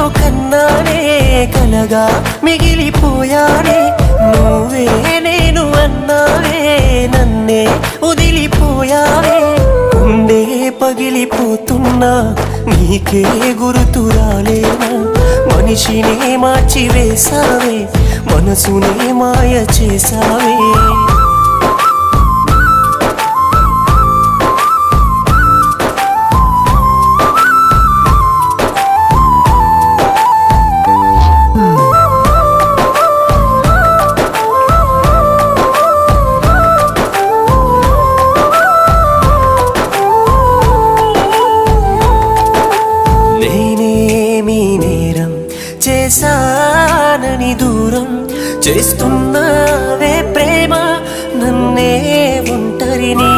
ఎంతో కన్నానే కలగా మిగిలిపోయానే నువ్వే నేను అన్నావే నన్నే వదిలిపోయావే ఉండే పగిలిపోతున్నా నీకే గుర్తు రాలేనా మనిషినే మార్చి వేసావే మనసునే మాయ చేసావే చేశానని దూరం చేస్తున్నావే ప్రేమ నన్నే ఒంటరిని